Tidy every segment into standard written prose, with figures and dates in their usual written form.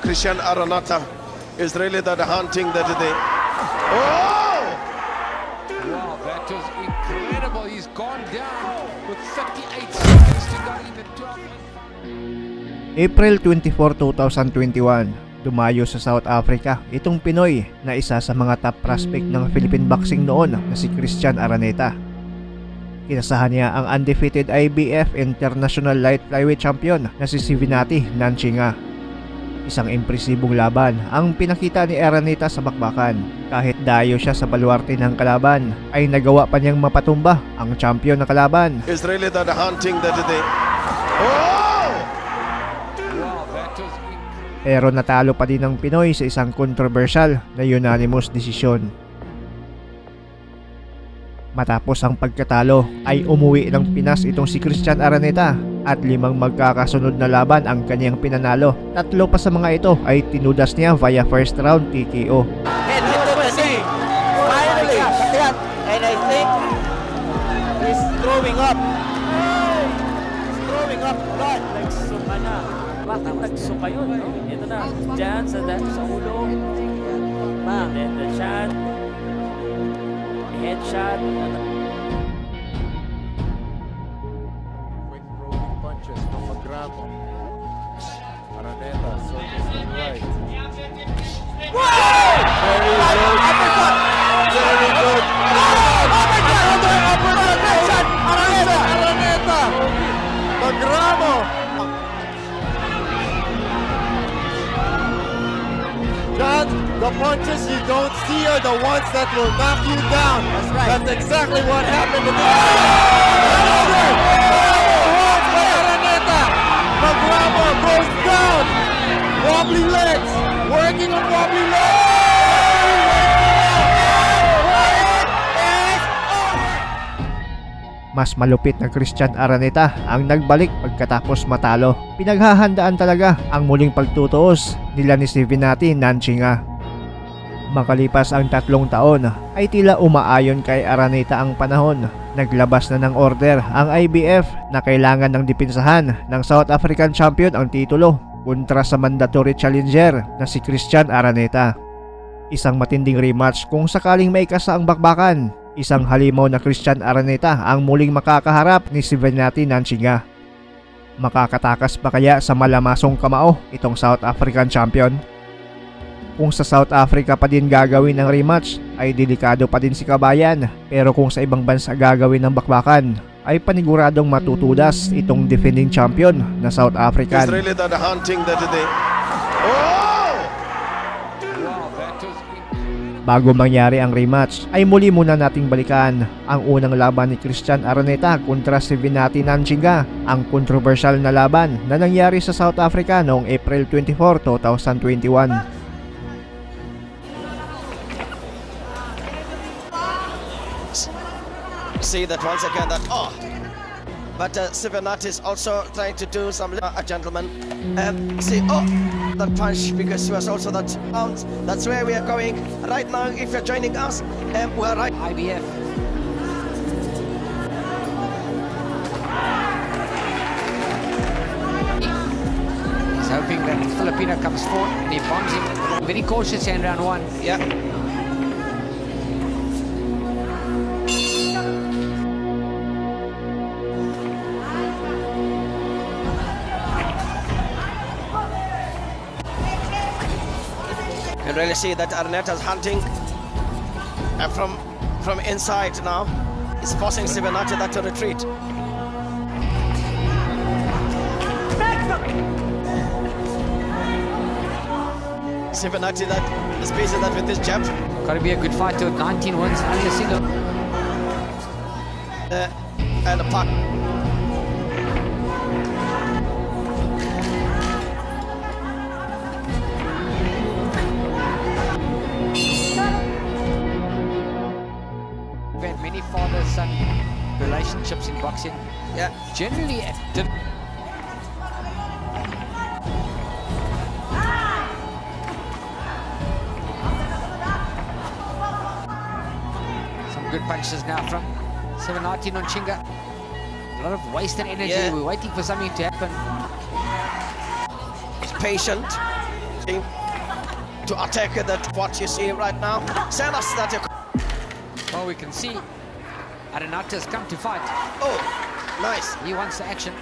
Christian Araneta is really the hunting that they... Oh! Wow, that was incredible. He's gone down with 38 seconds to go in the 12. April 24, 2021, dumayo sa South Africa itong Pinoy na isa sa mga top prospect ng Philippine boxing noon na si Christian Araneta. Kinasahan niya ang undefeated IBF International Light Flyweight Champion na si Nontshinga. Isang impresibong laban ang pinakita ni Araneta sa bakbakan. Kahit dayo siya sa baluarte ng kalaban, ay nagawa pa niyang mapatumba ang champion na kalaban. It's really the hunting that they... Oh! Pero natalo pa din ng Pinoy sa isang controversial na unanimous decision. Matapos ang pagkatalo ay umuwi ng Pinas itong si Christian Araneta at 5 magkakasunod na laban ang kanyang pinanalo. 3 pa sa mga ito ay tinudas niya via first round TKO. Finally, and I think he's throwing up. He's throwing up blood. Nagsuka na. Bakit nagsuka yun? No? Ito na, dyan sa ulo. And then the shot. Headshot. Quick rolling punches from Magandang. Araneta, so to the right. Very good. Uppercut. Very good. Another uppercut. Headshot. Araneta. Magandang. John, the punches you don't see are the ones that will knock you down. That's right. That's exactly what happened to this. Another holds by Araneta. Magandang goes down. Wobbly legs. Working on wobbly legs. Mas malupit na Christian Araneta ang nagbalik pagkatapos matalo. Pinaghahandaan talaga ang muling pagtutuos nila ni Nontshinga. Makalipas ang 3 taon ay tila umaayon kay Araneta ang panahon. Naglabas na ng order ang IBF na kailangan ng dipinsahan ng South African champion ang titulo kontra sa mandatory challenger na si Christian Araneta. Isang matinding rematch kung sakaling maikasa ang bakbakan. Isang halimaw na Christian Araneta ang muling makakaharap ni Nontshinga. Makakatakas pa kaya sa malamasong kamao itong South African champion? Kung sa South Africa pa din gagawin ng rematch ay delikado pa din si kabayan, pero kung sa ibang bansa gagawin ng bakbakan ay paniguradong matutudas itong defending champion na South African. It's really the hunting that they... Oh! Bago mangyari ang rematch ay muli muna nating balikan ang unang laban ni Christian Araneta kontra si Nontshinga, ang controversial na laban na nangyari sa South Africa noong April 24, 2021. See that once again that but Nontshinga is also trying to do some a gentleman see that punch, because he was also that bounce. That's where we are going right now. If you're joining us, we are right IBF. He's hoping that Filipino comes forward and he bombs him. Very cautious in round 1. Yeah. You really see that Araneta's hunting from inside now. He's forcing Nontshinga to retreat. Nontshinga that is busy that with his jab. Got to be a good fight to 19 wins, only a single. And a puck. Many father-son relationships in boxing. Yeah. Generally, some good punches now from Nontshinga. A lot of wasted energy. Yeah. We're waiting for something to happen. He's patient. to attack that what you see right now. Send us that. Well, we can see Araneta has come to fight. Oh, nice. He wants the action.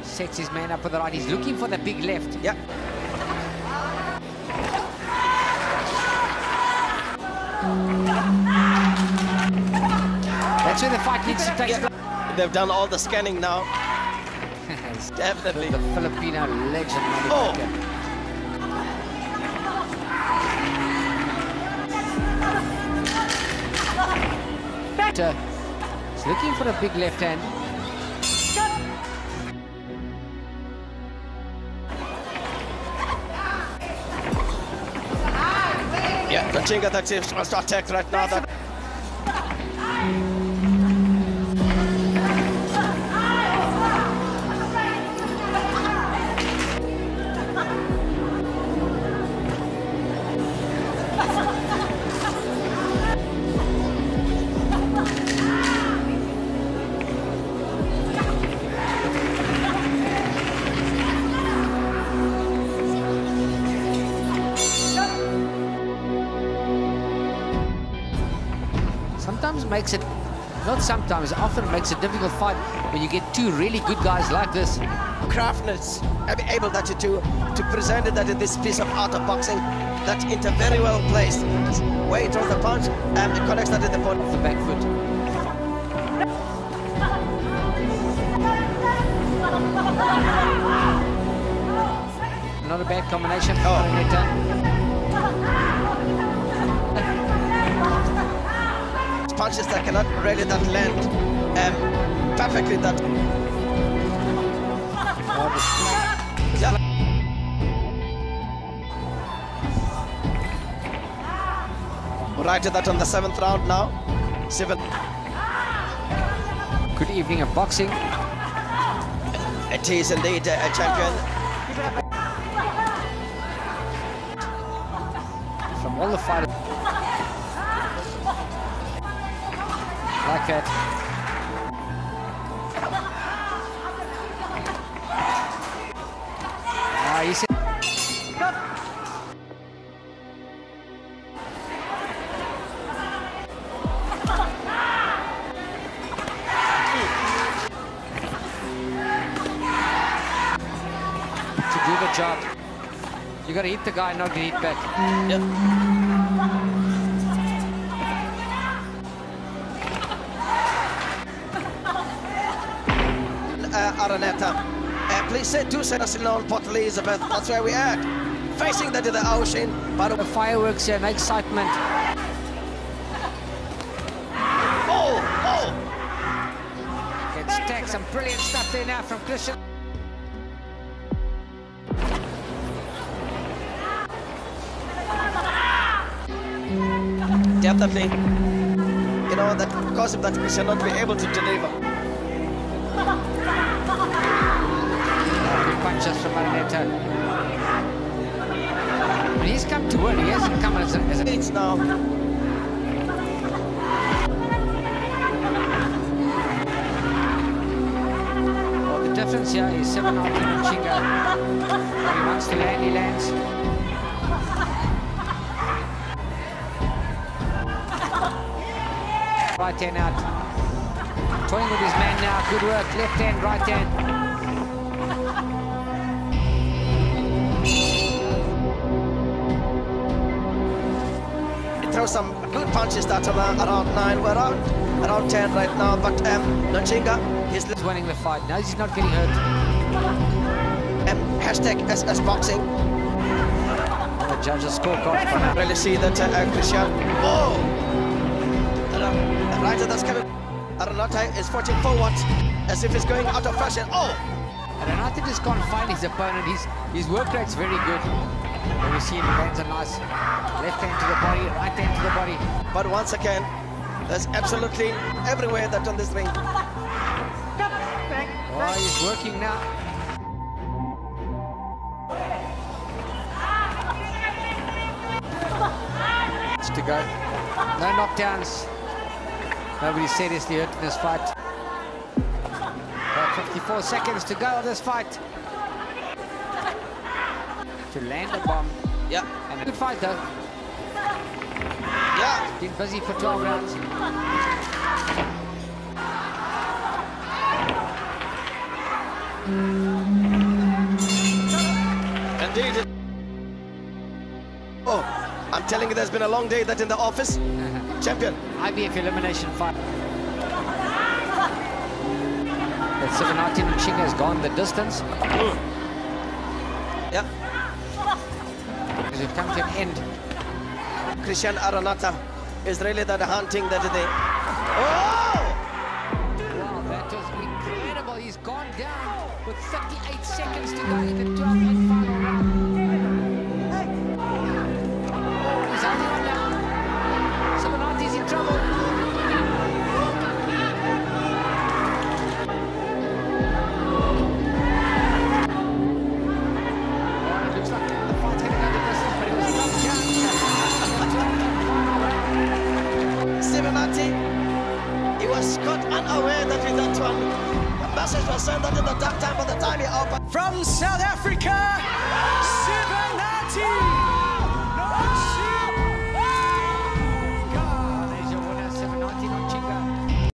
Sets his man up with the right. He's looking for the big left. Yeah. That's where the fight needs to take place. They've done all the scanning now. Definitely. The Filipino legend. Oh. He's looking for a big left hand. Yeah, Nontshinga that is must attack right now. That sometimes makes it, not sometimes, often makes a difficult fight when you get two really good guys like this. craftness able that to present it that in this piece of art of boxing that into very well placed. Way throws the punch and it connects that in the body. The back foot. Not a bad combination for Araneta. Punches that cannot really that land perfectly that. Yeah. Right to that on the 7th round now. 7. Good evening of boxing. It is indeed a champion. From all the fighters. Like it. He said. To do the job, you gotta hit the guy, not get hit back. Yep. Araneta. Please say 2 seconds in on Port Elizabeth. That's where we are. Facing that to the ocean. But The fireworks here, and excitement. oh! Gets tagged. Some brilliant stuff there now from Christian. Definitely. You know, that because of that we shall not be able to deliver. Good punches from Araneta. And he's come to win. He hasn't come as a It's now. Well, the difference here is 7 out to Nontshinga. When he wants to land, he lands. Right hand out. Toying with his man now. Good work. Left hand, right hand. He throws some good punches that are around 9. We're around 10 right now. But Nontshinga, he's He's winning the fight. Now he's not getting hurt. hashtag SS Boxing. The judge's scorecard for now. Really see that Christian. Oh! Right, that's coming. Araneta is forging forward as if he's going out of fashion. Oh! And Araneta just can't find his opponent. His work rate's very good. And we see him lands a nice left hand to the body, right hand to the body. But once again, there's absolutely everywhere that on this ring. Oh, he's working now. To go. No knockdowns. Nobody seriously hurt in this fight. About 54 seconds to go of this fight. To land a bomb. Yeah. And a good fight though. Yeah. Been busy for 12 rounds. Indeed. Oh, I'm telling you, there's been a long day that in the office. Champion. IBF elimination fight. But Nontshinga has gone the distance. Yeah. As we've come to an end. Christian Araneta is really the hunting that they. Oh! Wow, that was incredible. He's gone down with 38 seconds to go in the 12th and final round. He's only one down. Nontshinga's in trouble. Well, it looks like the fight's heading over the distance, but it was knocked down. He was caught unaware that with that one, the message was sent that in the dark time by the time he opened. From South Africa, Nontshinga.